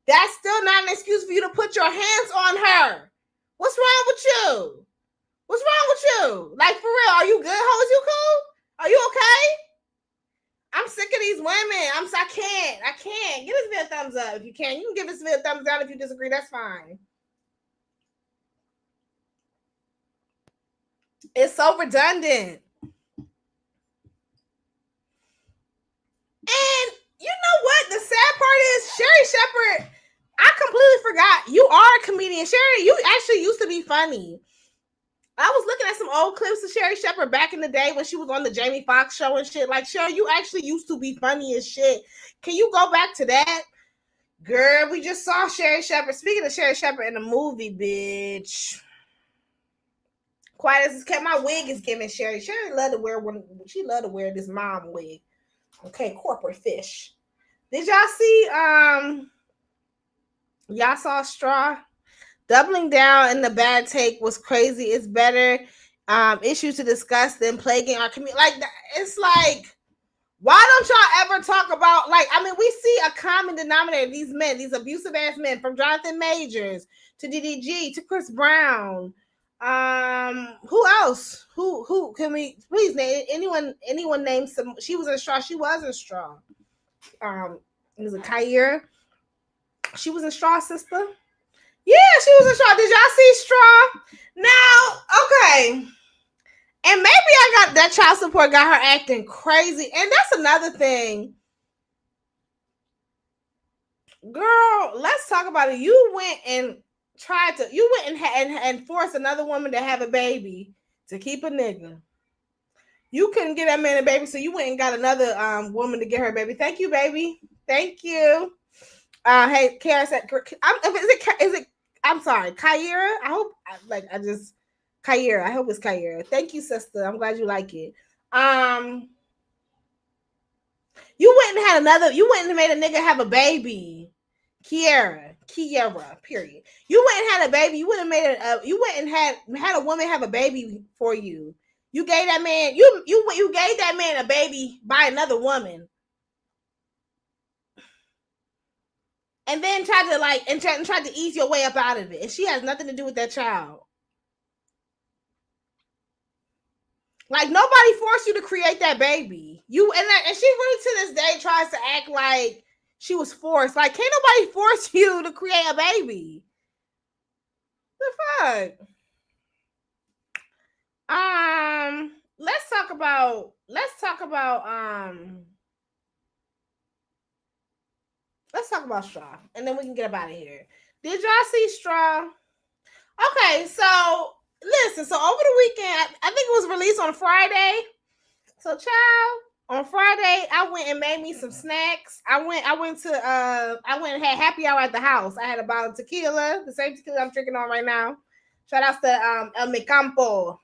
That's still not an excuse for you to put your hands on her. What's wrong with you? What's wrong with you? Like, for real, are you good, ho? Is you cool? Are you okay? I'm sick of these women. I can't. Give this video a thumbs up if you can. You can give this video a thumbs down if you disagree. That's fine. It's so redundant. And you know what? The sad part is, Sherri Shepherd, I completely forgot. You are a comedian. Sherri, you actually used to be funny. I was looking at some old clips of Sherri Shepherd back in the day when she was on the Jamie Foxx show and shit. Like, Sherri, you actually used to be funny as shit. Can you go back to that? Girl, we just saw Sherri Shepherd. Speaking of Sherri Shepherd in the movie, bitch. Quiet as it's kept, my wig is giving Sherri. Sherri loved to wear one. She loved to wear this mom wig. Okay, corporate fish. Did y'all see? Y'all saw Straw? Doubling down in the bad take was crazy. It's better issues to discuss than plaguing our community. Like, it's like, why don't y'all ever talk about, like, I mean, we see a common denominator. These men, these abusive ass men, from Jonathan Majors to DDG to Chris Brown, Who else? Who can we please name anyone name some? She was in Straw. She was in Straw. It was a Khadiyah. She was in Straw, sister. Yeah, she was in Straw. Did y'all see Straw? Now, okay. And maybe I got that child support got her acting crazy. And that's another thing. Girl, let's talk about it. You went and forced another woman to have a baby to keep a nigga. You couldn't get that man a baby, so you went and got another woman to get her a baby. Thank you, baby. Thank you. Hey, Kara said, is it? I'm sorry, Khadiyah. Khadiyah. I hope it's Khadiyah. Thank you, sister. I'm glad you like it. You went and made a nigga have a baby. Kiara, period. You went and had a baby. You went and had a woman have a baby for you. You gave that man, you gave that man a baby by another woman. And then tried to ease your way up out of it. And she has nothing to do with that child. Like, nobody forced you to create that baby. And she really to this day tries to act like she was forced. Like, can't nobody force you to create a baby? The fuck? Let's talk about Straw, and then we can get up out of here. Did y'all see Straw? Okay, so listen. So over the weekend, I think it was released on Friday. So, child, on Friday, I went and made me some snacks. I went and had happy hour at the house. I had a bottle of tequila, the same tequila I'm drinking on right now. Shout out to El Micampo,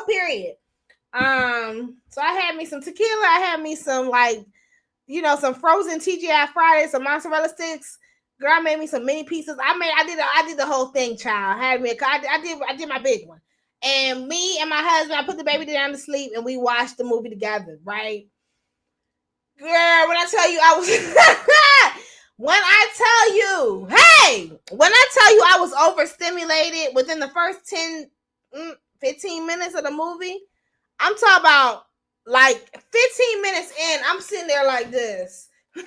period. So I had me some tequila. I had me some some frozen TGI Fridays, some mozzarella sticks. Girl, I made me some mini pizzas. I did the whole thing, child. I did my big one. And me and my husband, I put the baby down to sleep and we watched the movie together, right? Girl, when I tell you I was overstimulated within the first 15 minutes of the movie, I'm talking about like 15 minutes in, I'm sitting there like this. I'm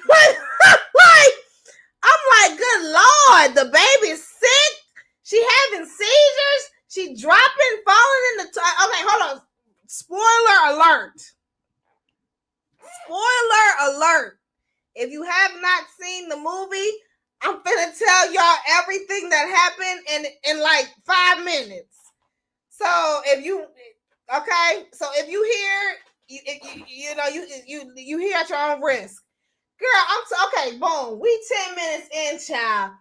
like, good Lord, the baby's sick. She having seizures. She dropping, falling in the okay, hold on. Spoiler alert. If you have not seen the movie, I'm finna tell y'all everything that happened in like 5 minutes. So if you hear, you hear at your own risk. Girl, okay, boom. We 10 minutes in, child.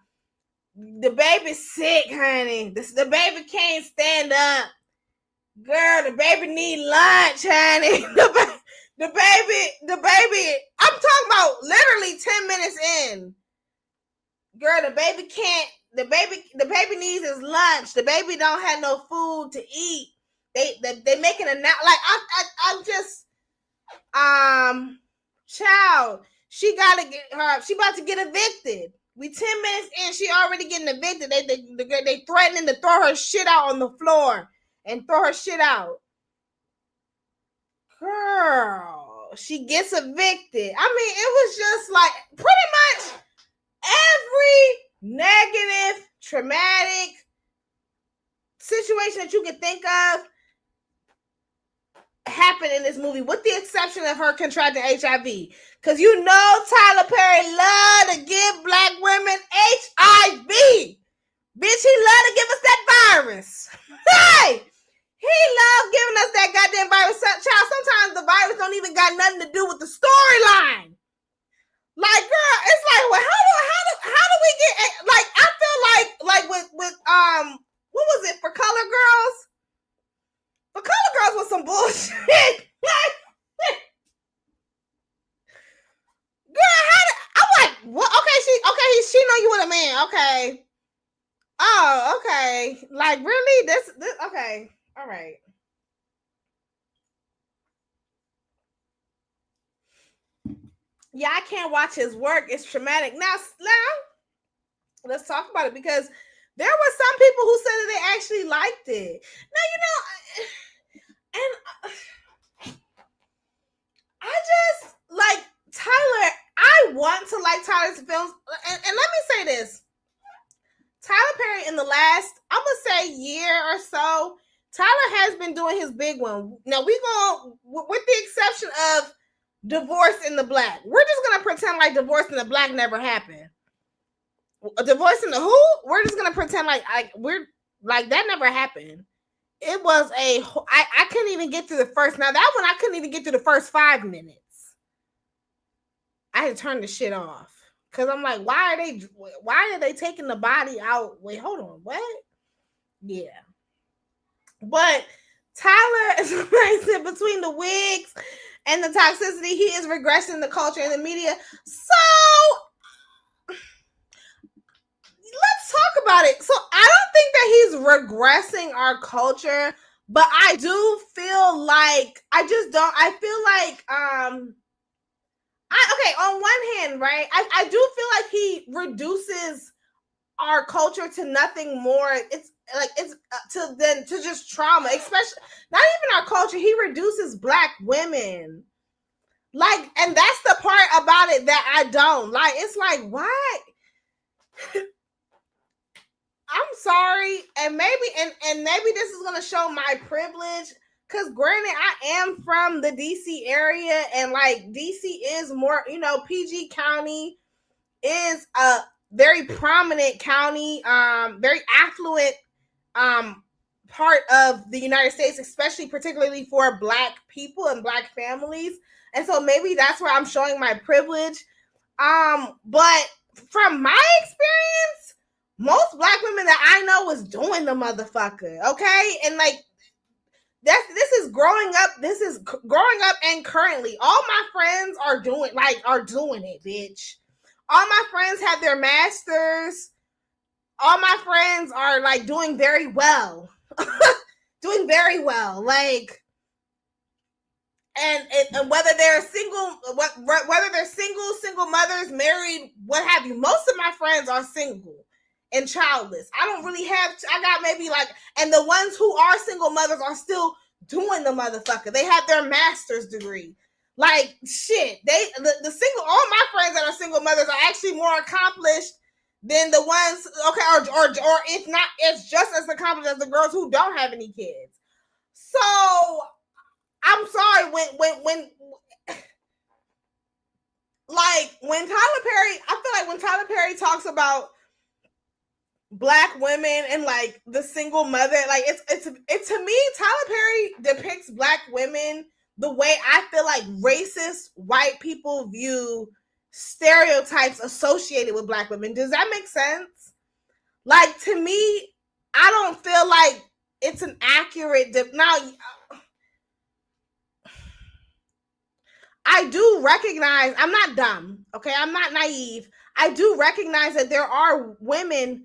The baby's sick, honey. The baby can't stand up. Girl, the baby need lunch, honey. The baby, I'm talking about literally 10 minutes in. Girl, the baby needs his lunch. The baby don't have no food to eat. They making I'm just, child, she about to get evicted. We 10 minutes in, she already getting evicted. They threatening to throw her shit out on the floor and throw her shit out. Girl, she gets evicted. I mean, it was just like pretty much every negative, traumatic situation that you could think of happened in this movie, with the exception of her contracting HIV. Because Tyler Perry loved to give Black women HIV. Bitch, he loved to give us that virus. Hey! He loved giving us that goddamn virus. Child, sometimes the virus don't even got nothing to do with the storyline. Like, girl, it's like, well, how do we get, like, I feel like with what was it, For Color Girls? For Color Girls was some bullshit. Girl, I'm like, what? Okay, she know you with a man. Okay. Oh, okay. Like, really? This okay. All right. Yeah, I can't watch his work. It's traumatic. Now, let's talk about it, because There were some people who said that they actually liked it. Now, and I just like Tyler. I want to like Tyler's films, and let me say this: Tyler Perry in the last, I'm gonna say, year or so, Tyler has been doing his big one. Now we gonna, with the exception of Divorce in the Black, we're just gonna pretend like Divorce in the Black never happened. Divorce in the Who? We're just gonna pretend like we're like that never happened. It was I couldn't even get through the first. Now that one I couldn't even get through the first 5 minutes. I had to turn the shit off because I'm like, why are they taking the body out? Wait, hold on, what? Yeah, but Tyler is rising between the wigs and the toxicity. He is regressing the culture and the media. So let's talk about it. So I don't think that he's regressing our culture, but I do feel like okay, on one hand, right, I do feel like he reduces our culture to nothing more. It's to just trauma, especially not even our culture. He reduces Black women. Like, and that's the part about it that I don't like. It's like, why? I'm sorry, and maybe this is gonna show my privilege, because granted, I am from the DC area, and like DC is more, PG County is a very prominent county, very affluent part of the United States, especially particularly for Black people and Black families, and so maybe that's where I'm showing my privilege. But from my experience, most Black women that I know was doing the motherfucker, okay? And like, this is growing up. This is growing up, and currently, all my friends are doing it, bitch. All my friends have their masters. All my friends are like doing very well, doing very well. Like, and whether they're single, single mothers, married, what have you. Most of my friends are single and childless. I don't really have, I got maybe like, and the ones who are single mothers are still doing the motherfucker. They have their master's degree. Like, shit, the single, all my friends that are single mothers are actually more accomplished than the ones, okay, or if not, it's just as accomplished as the girls who don't have any kids. So I'm sorry, when Tyler Perry, I feel like when Tyler Perry talks about Black women and like the single mother, like it's to me, Tyler Perry depicts Black women the way I feel like racist white people view stereotypes associated with Black women. Does that make sense? Like, to me, I don't feel like it's an accurate now. I do recognize, I'm not dumb, okay? I'm not naive. I do recognize that there are women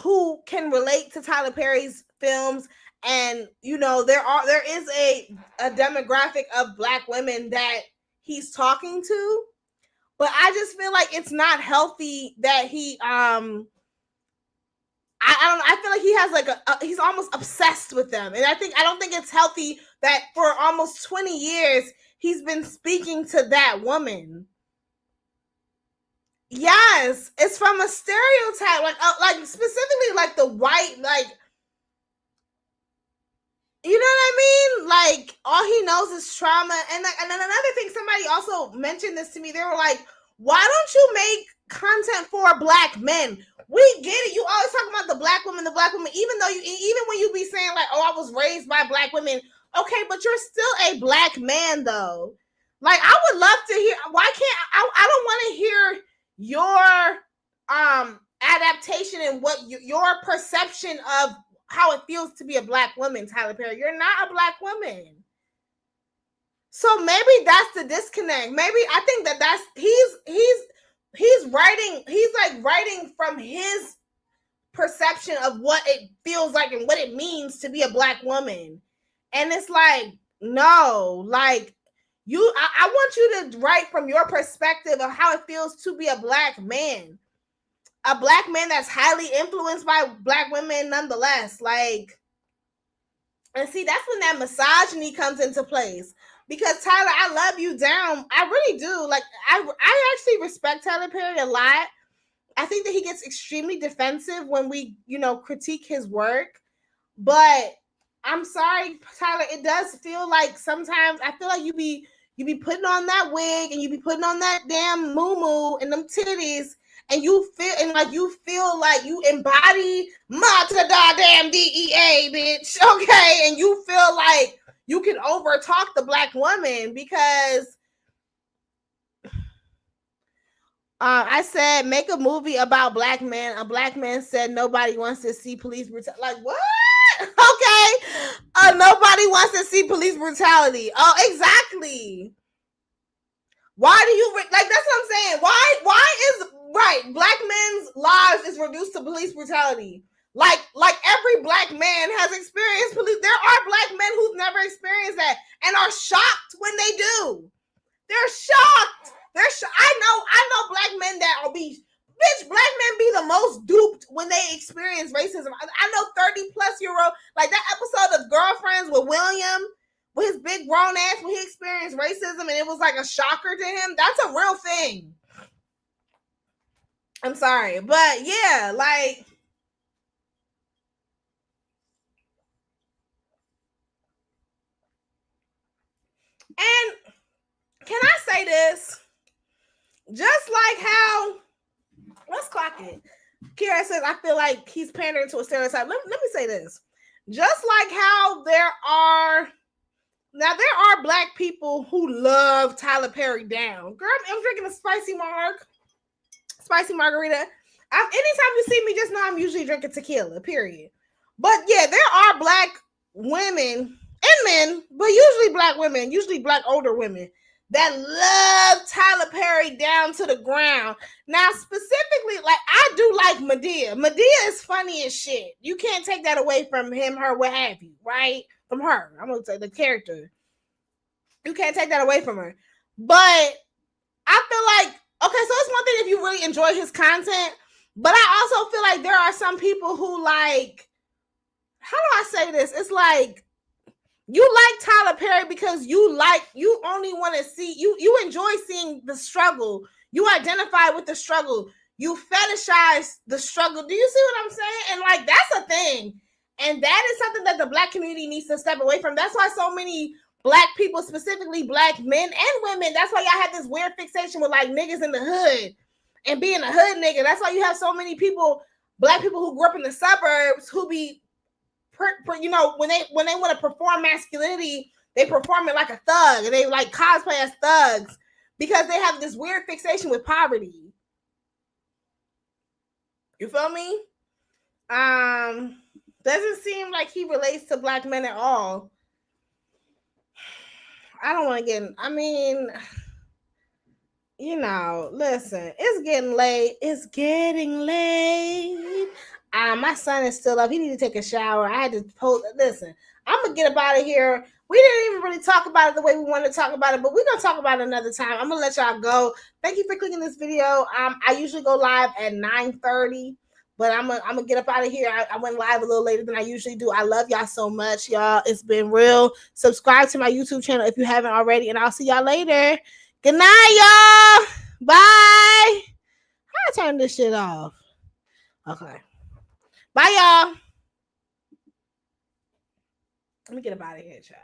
who can relate to Tyler Perry's films, and there is a demographic of Black women that he's talking to, but I just feel like it's not healthy that he I feel like he has he's almost obsessed with them, and I don't think it's healthy that for almost 20 years he's been speaking to that woman. Yes, it's from a stereotype, like specifically like the white, like, you know what I mean? Like, all he knows is trauma. And then another thing, somebody also mentioned this to me. They were like, why don't you make content for Black men? We get it. You always talk about the Black woman, even when you be saying like, oh, I was raised by Black women. Okay, but you're still a Black man though. Like, I would love to hear, why can't, I don't want to hear your adaptation and what your perception of how it feels to be a Black woman, Tyler Perry. You're not a Black woman. So maybe that's the disconnect. Maybe I think that's he's writing from his perception of what it feels like and what it means to be a Black woman. And it's like, no, like, I want you to write from your perspective of how it feels to be a Black man. a black man that's highly influenced by black women nonetheless. Like, and see, that's when that misogyny comes into place. Because Tyler, I love you down. I really do. Like, I actually respect Tyler Perry a lot. I think that he gets extremely defensive when we, critique his work. But I'm sorry, Tyler, it does feel like sometimes I feel like you be putting on that wig and you be putting on that damn moo-moo and them titties, and you feel like you embody ma to the goddamn DEA, bitch. Okay, and you feel like you can overtalk the black woman because I said make a movie about black men. A black man said nobody wants to see police brutality. Like, what? Okay. Nobody wants to see police brutality. Oh, exactly. Why do you like? That's what I'm saying. Why is right? Black men's lives is reduced to police brutality. Like every black man has experienced police. There are black men who've never experienced that and are shocked when they do. They're shocked. I know black men that will be. Bitch, black men be the most duped when they experience racism. I know 30-plus-year-old, like that episode of Girlfriends with William, with his big grown ass, when he experienced racism and it was like a shocker to him. That's a real thing. I'm sorry, but yeah, like. And can I say this? Just like how, let's clock it. Kira says, I feel like he's pandering to a stereotype. Let me say this. Just like how there are black people who love Tyler Perry down. Girl, I'm drinking a spicy margarita. Anytime you see me, just know I'm usually drinking tequila, period. But yeah, there are black women and men, but usually black women, usually black older women, that love Tyler Perry down to the ground. Now, specifically, like, I do like Medea. Medea is funny as shit. You can't take that away from him, her, what have you, right? From her. I'm going to say the character. You can't take that away from her. But I feel like, okay, so it's one thing if you really enjoy his content, but I also feel like there are some people who like, how do I say this? It's like, you like Tyler Perry because you only want to see, you enjoy seeing the struggle. You identify with the struggle. You fetishize the struggle. Do you see what I'm saying? And like, that's a thing. And that is something that the black community needs to step away from. That's why so many black people, specifically black men and women, that's why y'all have this weird fixation with like niggas in the hood and being a hood nigga. That's why you have so many people, black people who grew up in the suburbs who be, when they want to perform masculinity, they perform it like a thug and they like cosplay as thugs because they have this weird fixation with poverty. You feel me? Doesn't seem like he relates to black men at all. I don't want to get in, listen, it's getting late. It's getting late. My son is still up. He needs to take a shower. I had to post. Listen, I'm going to get up out of here. We didn't even really talk about it the way we wanted to talk about it, but we're going to talk about it another time. I'm going to let y'all go. Thank you for clicking this video. I usually go live at 9:30, but I'm going to get up out of here. I went live a little later than I usually do. I love y'all so much, y'all. It's been real. Subscribe to my YouTube channel if you haven't already, and I'll see y'all later. Good night, y'all. Bye. How do I turn this shit off? Okay. Bye, y'all. Let me get up out of here, child.